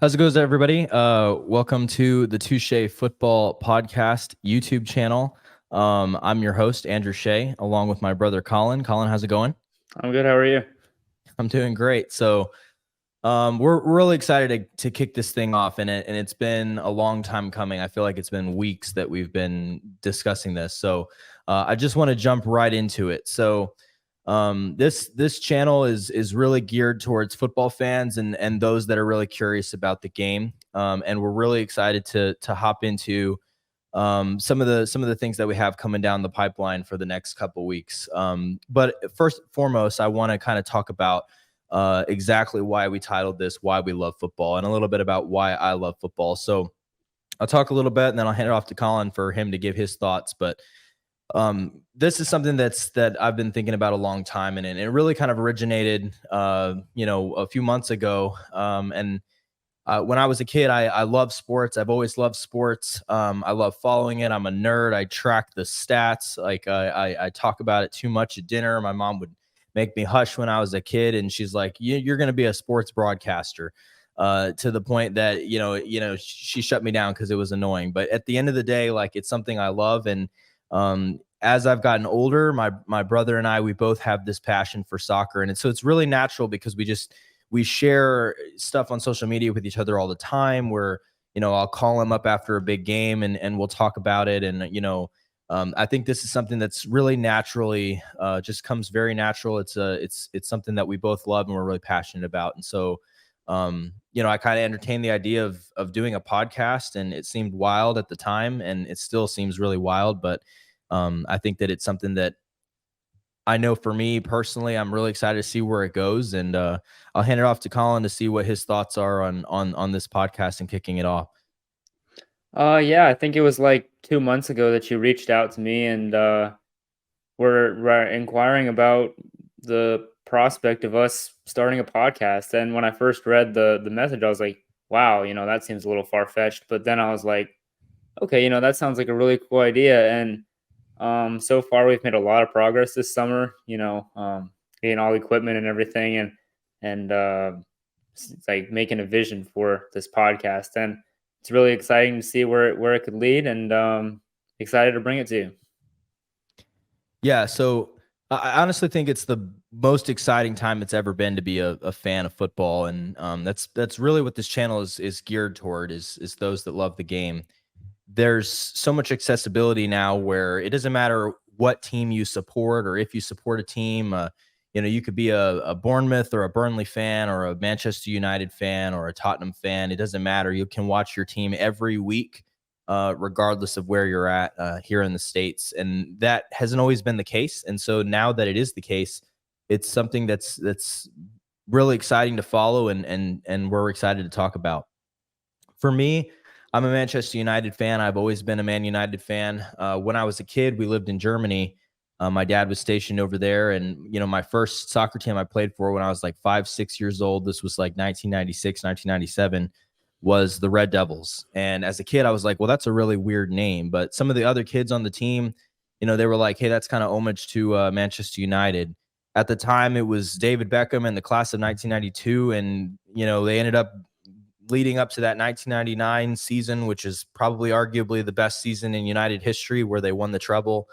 How's it goes, everybody? Welcome to the Touche Football Podcast YouTube channel. I'm your host, Andrew Shea, along with my brother, Colin. Colin, how's it going? I'm good. How are you? I'm doing great. We're really excited to kick this thing off, and it's been a long time coming. I feel like it's been weeks that we've been discussing this. I just want to jump right into it. This channel is really geared towards football fans and those that are really curious about the game. And we're really excited to hop into some of the things that we have coming down the pipeline for the next couple weeks. But first and foremost, I want to kind of talk about exactly why we titled this "Why We Love Football" and a little bit about why I love football. So I'll talk a little bit, and then I'll hand it off to Colin for him to give his thoughts. But this is something that I've been thinking about a long time, and it really kind of originated, a few months ago. When I was a kid, I love sports. I've always loved sports. I love following it. I'm a nerd. I track the stats. I talk about it too much at dinner. My mom would make me hush when I was a kid, and she's like, "You're going to be a sports broadcaster." To the point that she shut me down because it was annoying. But at the end of the day, like, it's something I love, and as I've gotten older, my brother and I, we both have this passion for soccer, and so it's really natural because we share stuff on social media with each other all the time. Where I'll call him up after a big game, and we'll talk about it, and I think this is something that's really naturally just comes very natural. It's something that we both love and we're really passionate about, and so I kind of entertained the idea of doing a podcast, and it seemed wild at the time, and it still seems really wild. But I think that it's something that I know for me personally, I'm really excited to see where it goes, and I'll hand it off to Colin to see what his thoughts are on this podcast and kicking it off. Yeah, I think it was like 2 months ago that you reached out to me and were inquiring about the prospect of us starting a podcast. And when I first read the message, I was like, wow, that seems a little far fetched. But then I was like, okay, that sounds like a really cool idea. And so far we've made a lot of progress this summer. Getting all the equipment and everything, and it's like making a vision for this podcast. And it's really exciting to see where it could lead, and excited to bring it to you. Yeah, so I honestly think it's the most exciting time it's ever been to be a fan of football, and that's really what this channel is geared toward is those that love the game. There's so much accessibility now where it doesn't matter what team you support or if you support a team. You could be a Bournemouth or a Burnley fan or a Manchester United fan or a Tottenham fan. It doesn't matter. You can watch your team every week, regardless of where you're at here in the States. And that hasn't always been the case. And so now that it is the case, it's something that's really exciting to follow, and we're excited to talk about. For me, I'm a Manchester United fan. I've always been a Man United fan. When I was a kid, we lived in Germany. My dad was stationed over there, and my first soccer team I played for when I was like 5, 6 years old. This was like 1996, 1997. Was the Red Devils. And as a kid, I was like, well, that's a really weird name. But some of the other kids on the team, they were like, hey, that's kind of homage to Manchester United. At the time, it was David Beckham and the class of 1992, and they ended up leading up to that 1999 season, which is probably arguably the best season in United history, where they won the treble.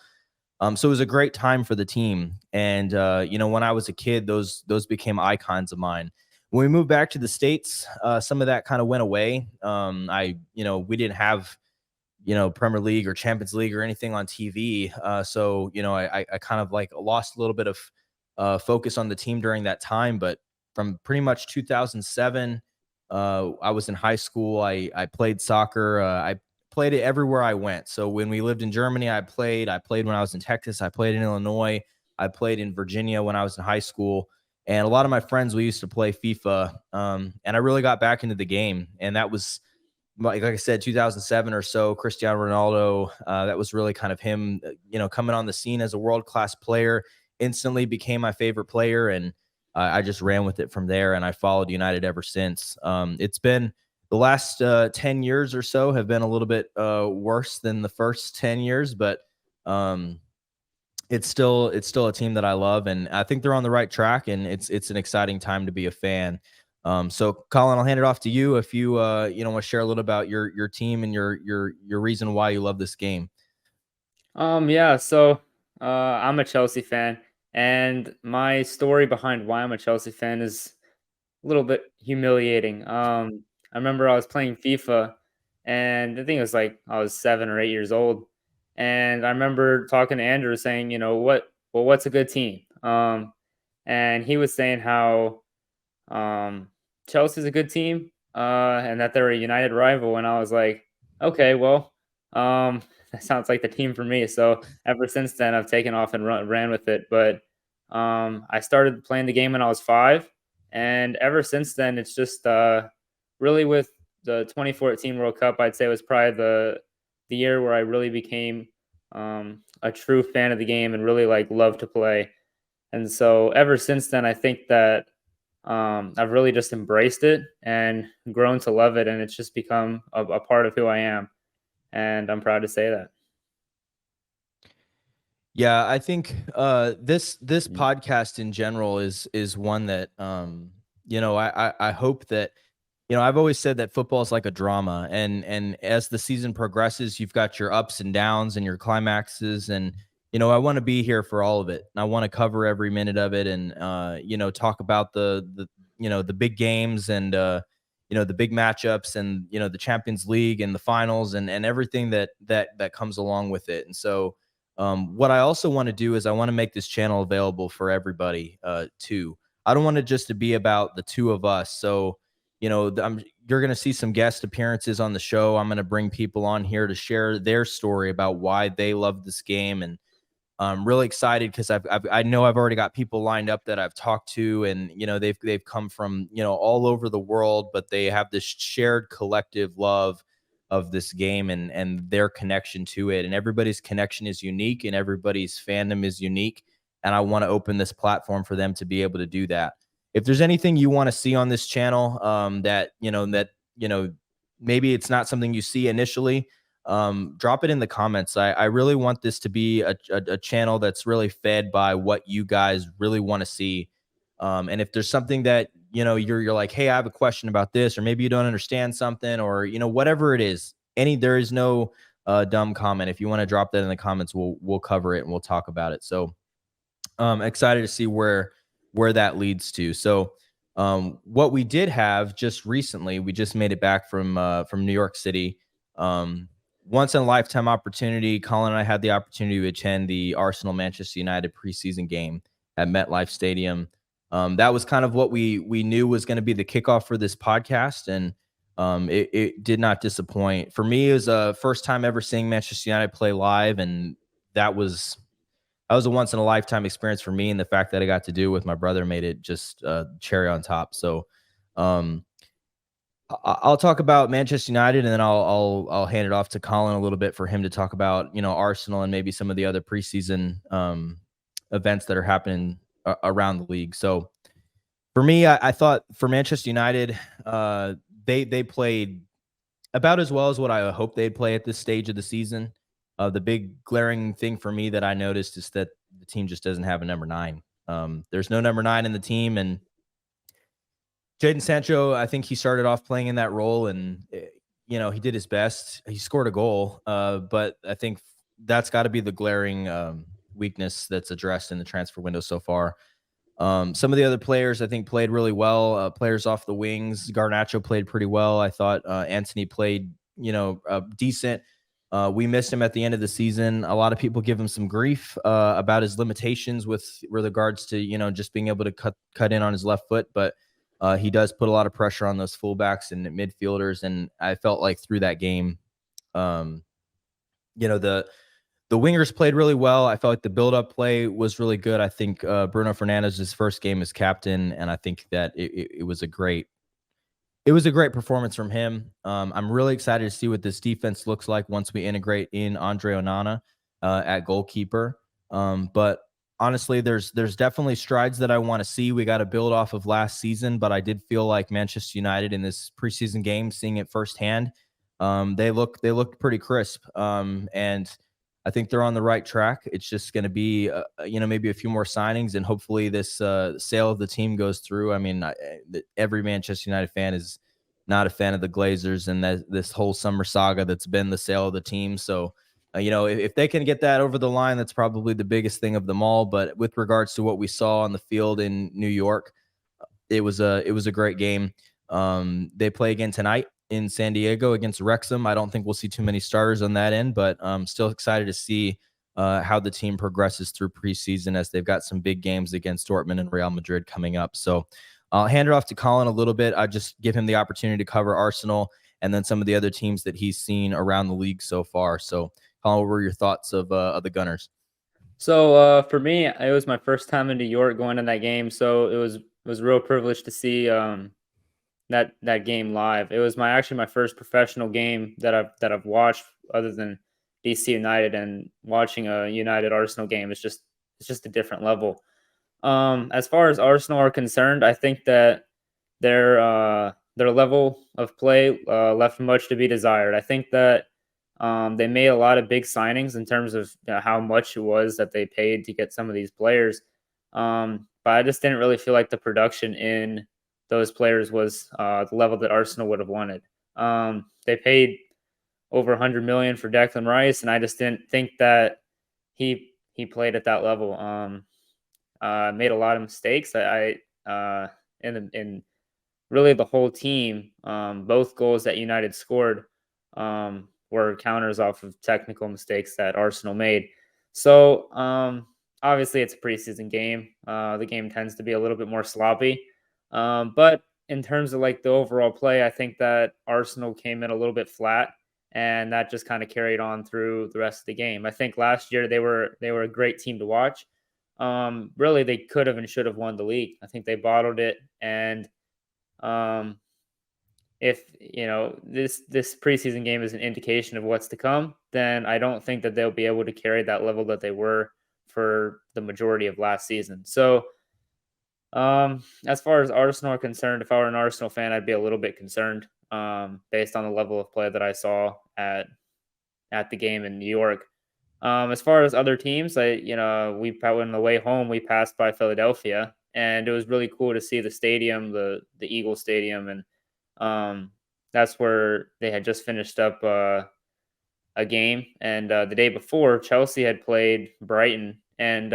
So it was a great time for the team. And when I was a kid, those became icons of mine. When we moved back to the States, some of that kind of went away. We didn't have Premier League or Champions League or anything on TV. I kind of like lost a little bit of focus on the team during that time. But from pretty much 2007, I was in high school. I played soccer. I played it everywhere I went. So when we lived in Germany, I played when I was in Texas. I played in Illinois. I played in Virginia when I was in high school. And a lot of my friends, we used to play FIFA. And I really got back into the game. And that was, like I said, 2007 or so. Cristiano Ronaldo, that was really kind of him, coming on the scene as a world-class player, instantly became my favorite player. And I just ran with it from there, and I followed United ever since. It's been the last 10 years or so have been a little bit worse than the first 10 years, but it's still a team that I love, and I think they're on the right track, and it's an exciting time to be a fan. So Colin, I'll hand it off to you if you want to share a little about your team and your reason why you love this game. Yeah, so I'm a Chelsea fan, and my story behind why I'm a Chelsea fan is a little bit humiliating. I remember I was playing FIFA, and I think it was like I was 7 or 8 years old, and I remember talking to Andrew saying, what's a good team? And he was saying how um, Chelsea's a good team, and that they're a united rival. And I was like, okay, well, that sounds like the team for me. So ever since then, I've taken off and ran with it. But I started playing the game when I was 5, and ever since then, it's just really with the 2014 World Cup. I'd say was probably the year where I really became a true fan of the game and really like love to play. And so ever since then, I think that I've really just embraced it and grown to love it, and it's just become a part of who I am. And I'm proud to say that. Yeah, I think this Mm. podcast in general is one that I hope that I've always said that football is like a drama, and as the season progresses, you've got your ups and downs and your climaxes, and I want to be here for all of it. And I want to cover every minute of it, and talk about the big games and the big matchups, and the Champions League and the finals, and everything that comes along with it. And so what I also want to do is I want to make this channel available for everybody too. I don't want it just to be about the two of us. So, you're going to see some guest appearances on the show. I'm going to bring people on here to share their story about why they love this game. And I'm really excited because I know I've already got people lined up that I've talked to, and they've come from all over the world, but they have this shared collective love of this game, and their connection to it. And everybody's connection is unique, and everybody's fandom is unique. And I want to open this platform for them to be able to do that. If there's anything you want to see on this channel, maybe it's not something you see initially, drop it in the comments. I really want this to be a channel that's really fed by what you guys really want to see. And if there's something that you're like, hey, I have a question about this, or maybe you don't understand something, or whatever it is, there is no dumb comment. If you want to drop that in the comments, we'll cover it and we'll talk about it. So excited to see where that leads to. So what we did have just recently, we just made it back from New York City. Um, Once in a lifetime opportunity. Colin and I had the opportunity to attend the Arsenal Manchester United preseason game at MetLife Stadium. That was kind of what we knew was going to be the kickoff for this podcast, and it did not disappoint. For me, it was a first time ever seeing Manchester United play live, and that was a once in a lifetime experience for me. And the fact that I got to do it with my brother made it just cherry on top. So um, I'll talk about Manchester United, and then I'll hand it off to Colin a little bit for him to talk about Arsenal and maybe some of the other preseason events that are happening around the league. So for me, I thought for Manchester United, they played about as well as what I hoped they'd play at this stage of the season. The big glaring thing for me that I noticed is that the team just doesn't have a number 9. There's no number 9 in the team, and Jadon Sancho, I think he started off playing in that role, and he did his best. He scored a goal, but I think that's got to be the glaring weakness that's addressed in the transfer window so far. Some of the other players I think played really well. Players off the wings, Garnacho played pretty well. I thought Anthony played, decent. We missed him at the end of the season. A lot of people give him some grief about his limitations with regards to just being able to cut in on his left foot, but he does put a lot of pressure on those fullbacks and midfielders. And I felt like through that game, um, the wingers played really well. I felt like the build-up play was really good. I think Bruno Fernandez's first game as captain, and I think that it was a great performance from him. I'm really excited to see what this defense looks like once we integrate in Andre Onana at goalkeeper. But honestly, there's definitely strides that I want to see. We got to build off of last season, but I did feel like Manchester United in this preseason game, seeing it firsthand, they looked pretty crisp. And I think they're on the right track. It's just going to be, maybe a few more signings, and hopefully this sale of the team goes through. I mean, every Manchester United fan is not a fan of the Glazers and this whole summer saga that's been the sale of the team. So, if they can get that over the line, that's probably the biggest thing of them all. But with regards to what we saw on the field in New York, it was a great game. They play again tonight in San Diego against Wrexham. I don't think we'll see too many starters on that end, but I'm still excited to see how the team progresses through preseason, as they've got some big games against Dortmund and Real Madrid coming up. So I'll hand it off to Colin a little bit. I just give him the opportunity to cover Arsenal and then some of the other teams that he's seen around the league so far. So, Colin, what were your thoughts of the Gunners? So for me, it was my first time in New York going to that game, so it was a real privilege to see that game live. It was my first professional game that I've watched other than DC United, and watching a United Arsenal game is just it's just a different level. As far as Arsenal are concerned, I think that their level of play left much to be desired. I think that they made a lot of big signings in terms of how much it was that they paid to get some of these players. But I just didn't really feel like the production in those players was the level that Arsenal would have wanted. They paid over 100 million for Declan Rice, and I just didn't think that he played at that level. Made a lot of mistakes. In really the whole team, both goals that United scored were counters off of technical mistakes that Arsenal made. So obviously, it's a preseason game. The game tends to be a little bit more sloppy, but in terms of like the overall play, I think that Arsenal came in a little bit flat, and that just kind of carried on through the rest of the game. I think last year they were a great team to watch. Really, they could have and should have won the league. I think they bottled it, and um, if this preseason game is an indication of what's to come, then I don't think that they'll be able to carry that level that they were for the majority of last season. So, as far as Arsenal are concerned, if I were an Arsenal fan, I'd be a little bit concerned, based on the level of play that I saw at the game in New York. As far as other teams, on the way home, we passed by Philadelphia, and it was really cool to see the stadium, the Eagle Stadium, and that's where they had just finished up a game. And the day before, Chelsea had played Brighton, and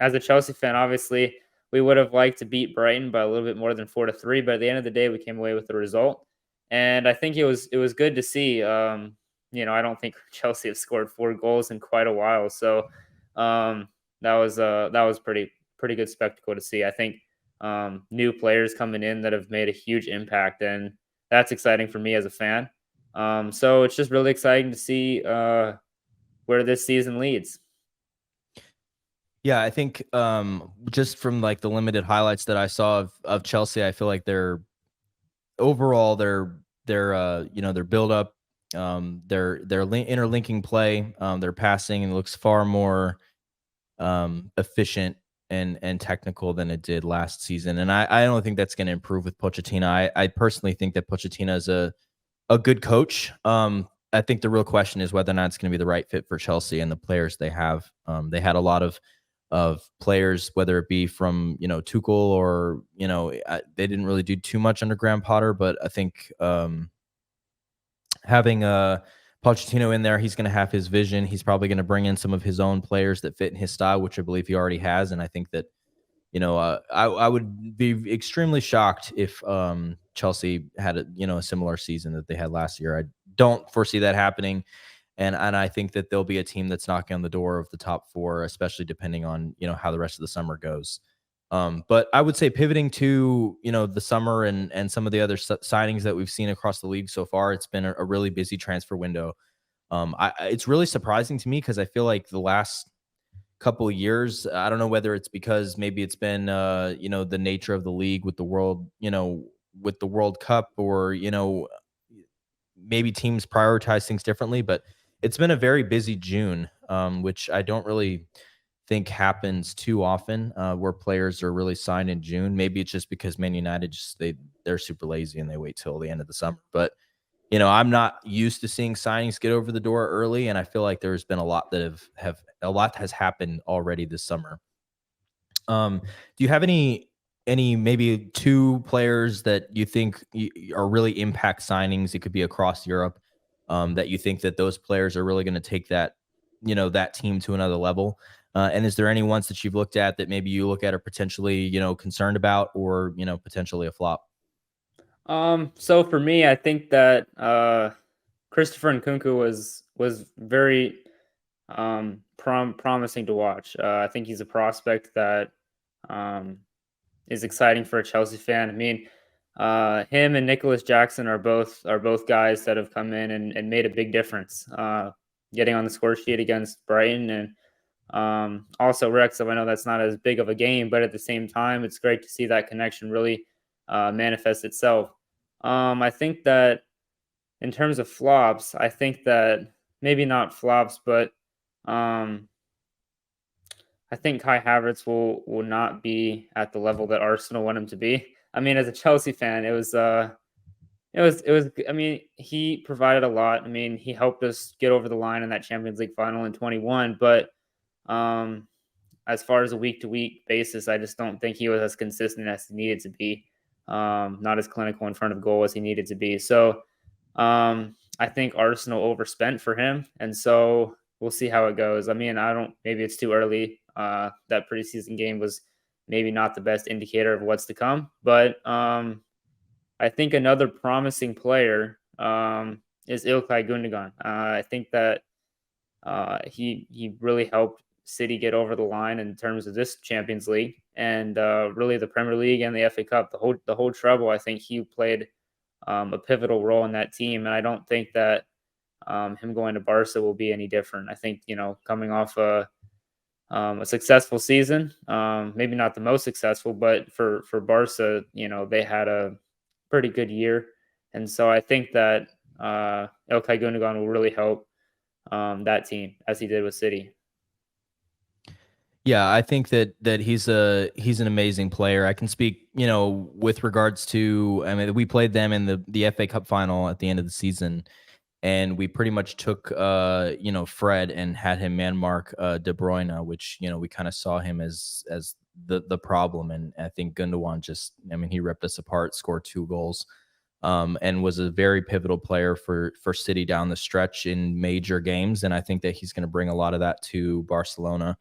as a Chelsea fan, obviously we would have liked to beat Brighton by a little bit more than 4-3, but at the end of the day, we came away with the result, and I think it was good to see. I don't think Chelsea have scored 4 goals in quite a while, so that was pretty good spectacle to see. I think new players coming in that have made a huge impact, and that's exciting for me as a fan. So it's just really exciting to see where this season leads. Yeah, I think just from like the limited highlights that I saw of Chelsea, I feel like they're overall their build up, their interlinking play, their passing, and looks far more efficient and technical than it did last season. And I don't think that's going to improve with Pochettino. I personally think that Pochettino is a good coach. I think the real question is whether or not it's going to be the right fit for Chelsea and the players they have. They had a lot of players, whether it be from Tuchel or they didn't really do too much under Graham Potter, but I think having Pochettino in there, he's going to have his vision. He's probably going to bring in some of his own players that fit in his style, which I believe he already has. And I think that I would be extremely shocked if Chelsea had a similar season that they had last year. I don't foresee that happening, and I think that there'll be a team that's knocking on the door of the top four, especially depending on how the rest of the summer goes. But I would say pivoting to the summer and some of the other signings that we've seen across the league so far, it's been a really busy transfer window. It's really surprising to me because I feel like the last couple of years, I don't know whether it's because maybe it's been the nature of the league with the World Cup, or maybe teams prioritize things differently, but it's been a very busy June, which I don't really think happens too often, where players are really signed in June. Maybe it's just because Man United they're super lazy and they wait till the end of the summer. But I'm not used to seeing signings get over the door early, and I feel like there's been a lot that have a lot has happened already this summer. Do you have any maybe two players that you think are really impact signings? It could be across Europe, that you think that those players are really going to take that team to another level. And is there any ones that you've looked at that maybe you look at or potentially concerned about, or potentially a flop? So for me, I think that Christopher Nkunku was very promising to watch. I think he's a prospect that um, is exciting for a Chelsea fan. I mean, him and Nicholas Jackson are both guys that have come in and made a big difference. Getting on the score sheet against Brighton and also Wrexham. I know that's not as big of a game, but at the same time, it's great to see that connection really manifest itself. I think that in terms of flops, I think that maybe not flops, but um, I think Kai Havertz will not be at the level that Arsenal want him to be. I mean, as a Chelsea fan, it was. I mean, he provided a lot. I mean, he helped us get over the line in that Champions League final in 21. But um, as far as a week to week basis, I just don't think he was as consistent as he needed to be. Not as clinical in front of goal as he needed to be. So I think Arsenal overspent for him, and so we'll see how it goes. I mean, I don't. Maybe it's too early. That preseason game was maybe not the best indicator of what's to come, but I think another promising player is Ilkay Gundogan. I think that he really helped City get over the line in terms of this Champions League and really the Premier League and the FA Cup, the whole treble. I think he played a pivotal role in that team, and I don't think that him going to Barca will be any different. I think coming off a successful season, maybe not the most successful, but for Barca, they had a pretty good year, and so I think that Ilkay Gundogan will really help that team as he did with City. Yeah, I think that he's an amazing player. I can speak, with regards to. I mean, we played them in the FA Cup final at the end of the season, and we pretty much took Fred and had him man mark De Bruyne, which we kind of saw him as the problem. And I think Gundogan just, I mean, he ripped us apart, scored 2 goals, and was a very pivotal player for City down the stretch in major games. And I think that he's going to bring a lot of that to Barcelona.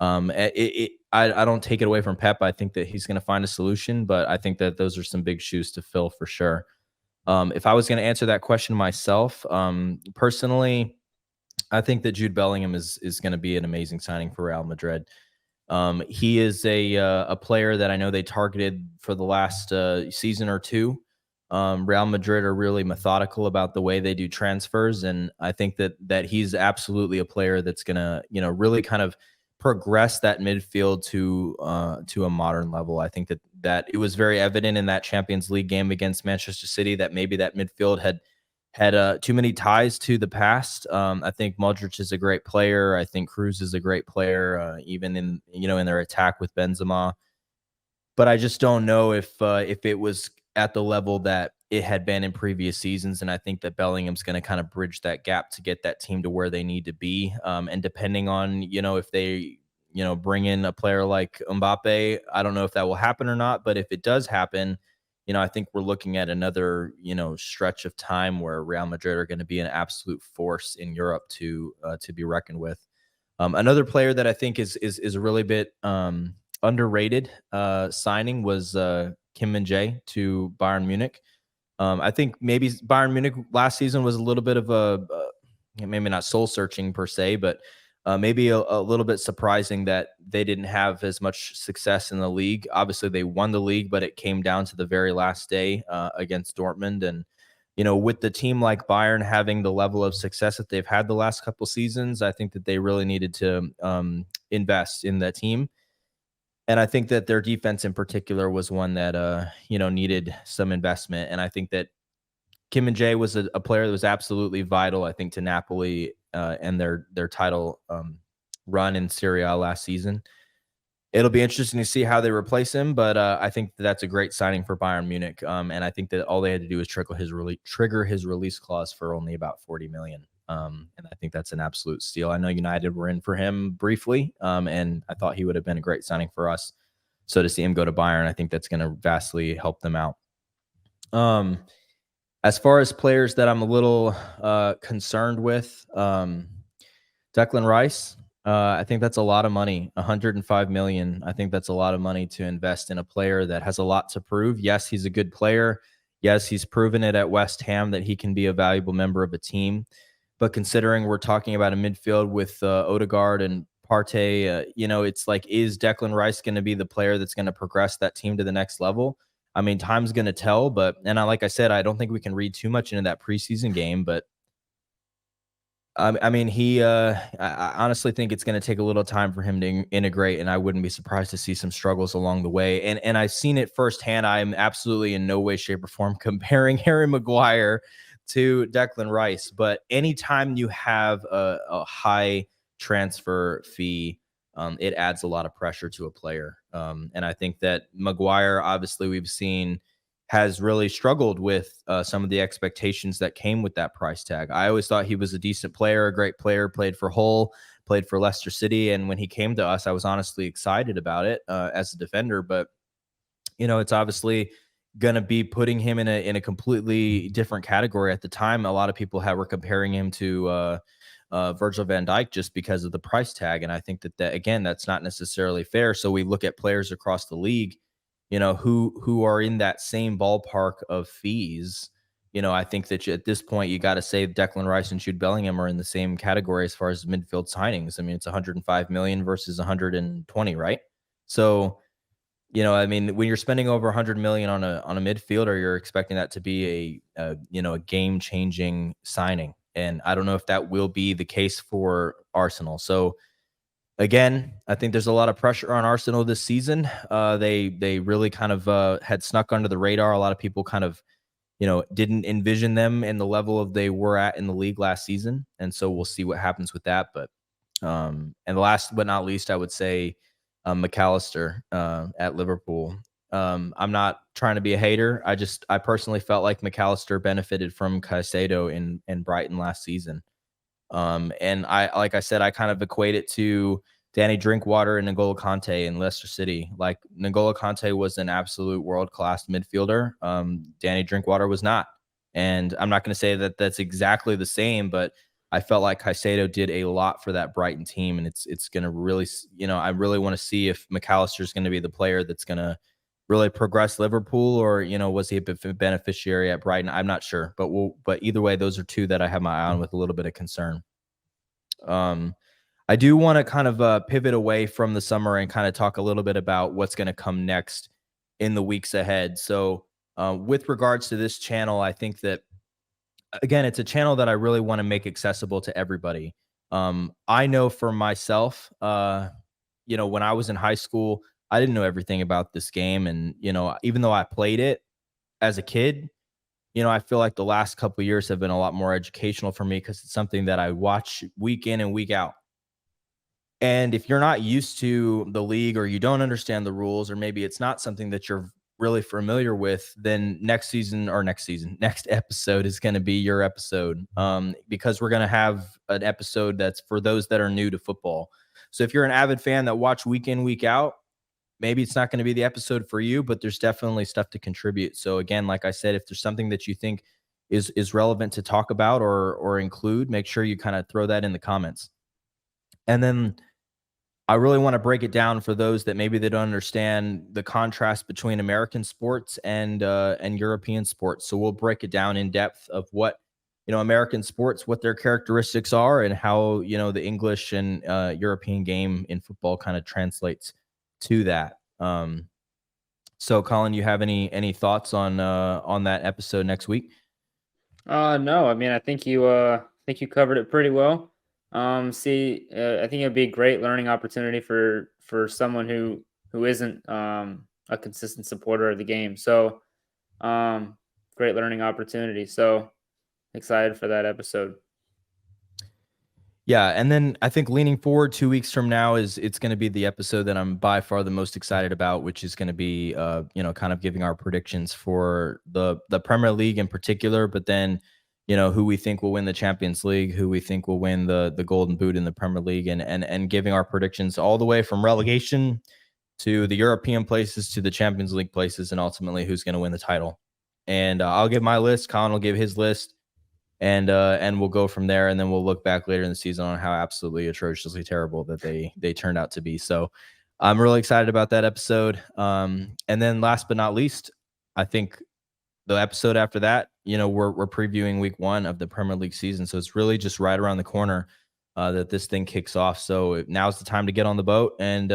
I don't take it away from Pep. I think that he's going to find a solution, but I think that those are some big shoes to fill for sure. If I was going to answer that question myself, personally, I think that Jude Bellingham is going to be an amazing signing for Real Madrid. He is a player that I know they targeted for the last season or two. Real Madrid are really methodical about the way they do transfers, and I think that he's absolutely a player that's going to really kind of progress that midfield to a modern level. I think that it was very evident in that Champions League game against Manchester City that maybe that midfield had too many ties to the past. I think Modric is a great player. I think Cruz is a great player, even in their attack with Benzema. But I just don't know if it was at the level that it had been in previous seasons. And I think that Bellingham's going to kind of bridge that gap to get that team to where they need to be. And depending on if they bring in a player like Mbappe, I don't know if that will happen or not. But if it does happen, I think we're looking at another stretch of time where Real Madrid are going to be an absolute force in Europe to be reckoned with. Another player that I think is a really bit underrated signing was Kim Min-jae to Bayern Munich. I think maybe Bayern Munich last season was a little bit of maybe not soul searching per se, but maybe a little bit surprising that they didn't have as much success in the league. Obviously, they won the league, but it came down to the very last day against Dortmund. And with the team like Bayern having the level of success that they've had the last couple seasons, I think that they really needed to invest in that team. And I think that their defense in particular was one that needed some investment. And I think that Kim and Jay was a player that was absolutely vital, I think, to Napoli and their title run in Serie A last season. It'll be interesting to see how they replace him, but I think that's a great signing for Bayern Munich. And I think that all they had to do was trigger his release clause for only about 40 million. And I think that's an absolute steal. I know United were in for him briefly, and I thought he would have been a great signing for us. So to see him go to Bayern, I think that's going to vastly help them out. As far as players that I'm a little concerned with, Declan Rice, I think that's a lot of money. 105 million. I think that's a lot of money to invest in a player that has a lot to prove. Yes, he's a good player. Yes, he's proven it at West Ham that he can be a valuable member of a team. But considering we're talking about a midfield with Odegaard and Partey, it's like, is Declan Rice going to be the player that's going to progress that team to the next level? I mean, time's going to tell, but like I said, I don't think we can read too much into that preseason game, but I mean, I honestly think it's going to take a little time for him to integrate, and I wouldn't be surprised to see some struggles along the way. And I've seen it firsthand. I am absolutely in no way, shape, or form comparing Harry Maguire to Declan Rice, but anytime you have a high transfer fee, it adds a lot of pressure to a player. And I think that Maguire, obviously, we've seen has really struggled with some of the expectations that came with that price tag. I always thought he was a decent player, a great player, played for Hull, played for Leicester City. And when he came to us, I was honestly excited about it as a defender. But, it's obviously going to be putting him in a completely different category. At the time, a lot of people were comparing him to Virgil van Dijk just because of the price tag. And I think that again, that's not necessarily fair. So we look at players across the league, who are in that same ballpark of fees. I think that at this point, you got to say Declan Rice and Jude Bellingham are in the same category as far as midfield signings. I mean, it's 105 million versus 120, right? So, I mean, when you're spending over 100 million on a midfielder, you're expecting that to be a game changing signing. And I don't know if that will be the case for Arsenal. So again, I think there's a lot of pressure on Arsenal this season. They really kind of had snuck under the radar. A lot of people kind of, didn't envision them in the level of they were at in the league last season, and so we'll see what happens with that. But and last but not least, I would say McAllister at Liverpool. I'm not trying to be a hater. I personally felt like McAllister benefited from Caicedo in Brighton last season. And like I said, I kind of equate it to Danny Drinkwater and N'Golo Kante in Leicester City. Like N'Golo Kante was an absolute world-class midfielder. Danny Drinkwater was not. And I'm not going to say that that's exactly the same, but I felt like Caicedo did a lot for that Brighton team. And it's going to really, I really want to see if McAllister is going to be the player that's going to really progress Liverpool, or, was he a beneficiary at Brighton? I'm not sure, but either way, those are two that I have my eye on with a little bit of concern. I do want to kind of pivot away from the summer and kind of talk a little bit about what's going to come next in the weeks ahead. So, with regards to this channel, I think that, again, it's a channel that I really want to make accessible to everybody. I know for myself, when I was in high school, I didn't know everything about this game. And, even though I played it as a kid, I feel like the last couple of years have been a lot more educational for me because it's something that I watch week in and week out. And if you're not used to the league, or you don't understand the rules, or maybe it's not something that you're really familiar with, then next episode is going to be your episode, because we're going to have an episode that's for those that are new to football. So if you're an avid fan that watch week in, week out, maybe it's not going to be the episode for you, but there's definitely stuff to contribute. So again, like I said, if there's something that you think is relevant to talk about or include, make sure you kind of throw that in the comments. And then I really want to break it down for those that maybe they don't understand the contrast between American sports and European sports. So we'll break it down in depth of what, American sports, what their characteristics are, and how, the English and European game in football kind of translates to that. So Colin, you have any thoughts on that episode next week? No, I mean, I think you covered it pretty well. I think it'd be a great learning opportunity for someone who isn't a consistent supporter of the game. So, great learning opportunity. So excited for that episode. Yeah, and then I think leaning forward 2 weeks from now is it's gonna be the episode that I'm by far the most excited about, which is gonna be, kind of giving our predictions for the Premier League in particular, but then, who we think will win the Champions League, who we think will win the Golden Boot in the Premier League, and giving our predictions all the way from relegation to the European places to the Champions League places, and ultimately who's gonna win the title. And, I'll give my list, Colin will give his list, and we'll go from there, and then we'll look back later in the season on how absolutely atrociously terrible that they turned out to be. So I'm really excited about that episode. And then last but not least, I think the episode after that, we're previewing week 1 of the Premier League season, so it's really just right around the corner that this thing kicks off. So now's the time to get on the boat, and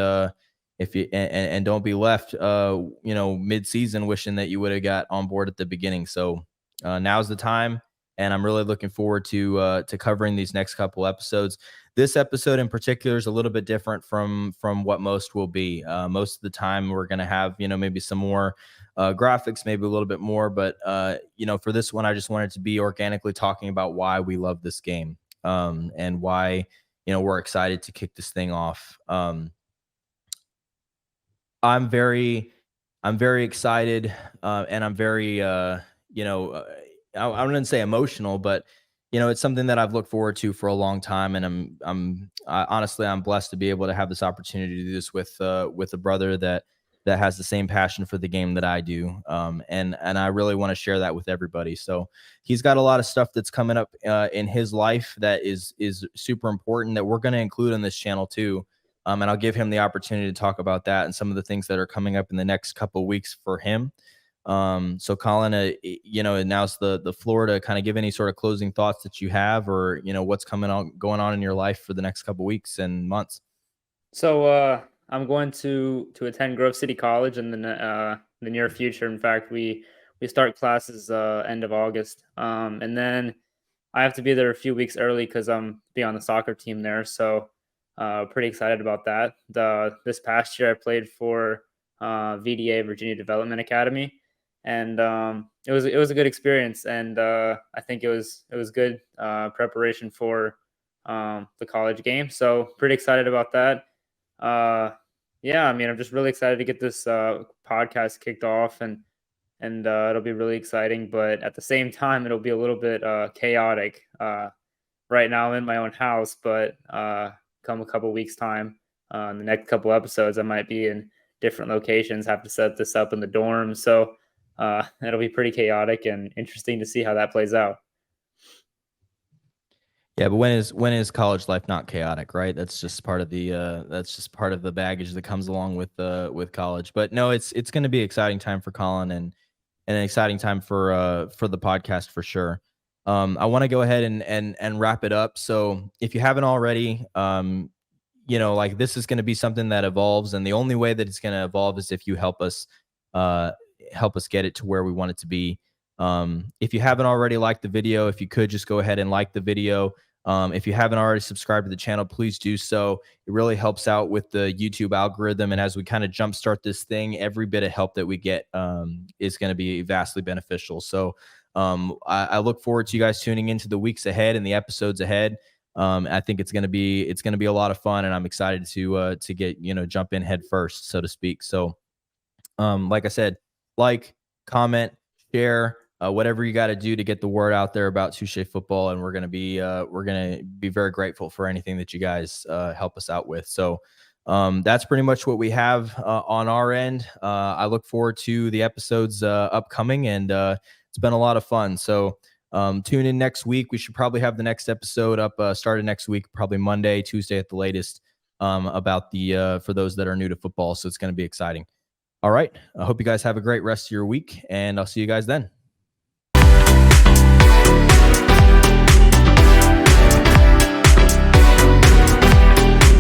if you and don't be left mid-season wishing that you would have got on board at the beginning. So now's the time, and I'm really looking forward to covering these next couple episodes. This episode in particular is a little bit different from what most will be. Most of the time, we're going to have maybe some more graphics, maybe a little bit more, but for this one, I just wanted to be organically talking about why we love this game, and why we're excited to kick this thing off. I'm very I'm very excited, and I'm very, I wouldn't say emotional, but it's something that I've looked forward to for a long time, and honestly, I'm blessed to be able to have this opportunity to do this with a brother that has the same passion for the game that I do, and I really want to share that with everybody. So he's got a lot of stuff that's coming up in his life that is super important that we're going to include on this channel too. And I'll give him the opportunity to talk about that and some of the things that are coming up in the next couple of weeks for him. So Colin, now's the floor to kind of give any sort of closing thoughts that you have, or what's going on in your life for the next couple of weeks and months. So I'm going to attend Grove City College in the near future. In fact, we start classes end of August, and then I have to be there a few weeks early because I'm be on the soccer team there. So pretty excited about that. This past year I played for VDA, Virginia Development Academy, and it was a good experience, and I think it was good preparation for the college game. So pretty excited about that. Uh, yeah, I mean, I'm just really excited to get this podcast kicked off, and it'll be really exciting. But at the same time, it'll be a little bit chaotic. Right now, I'm in my own house, but come a couple weeks time, in the next couple episodes, I might be in different locations. Have to set this up in the dorm, so it'll be pretty chaotic and interesting to see how that plays out. Yeah, but when is college life not chaotic, right? That's just part of the baggage that comes along with college. But no, it's going to be an exciting time for Colin, and an exciting time for the podcast for sure. I want to go ahead and wrap it up. So if you haven't already, like this is going to be something that evolves, and the only way that it's going to evolve is if you uh, help us get it to where we want it to be. If you haven't already liked the video, if you could just go ahead and like the video. If you haven't already subscribed to the channel, please do so. It really helps out with the YouTube algorithm. And as we kind of jumpstart this thing, every bit of help that we get is going to be vastly beneficial. So I look forward to you guys tuning into the weeks ahead and the episodes ahead. I think it's gonna be a lot of fun, and I'm excited to get jump in head first, so to speak. So like I said, like, comment, share, whatever you got to do to get the word out there about Touche Football, and we're gonna be very grateful for anything that you guys help us out with. So that's pretty much what we have on our end. I look forward to the episodes upcoming, and it's been a lot of fun. So tune in next week. We should probably have the next episode up started next week, probably Monday, Tuesday at the latest, about the for those that are new to football. So it's going to be exciting. All right. I hope you guys have a great rest of your week, and I'll see you guys then.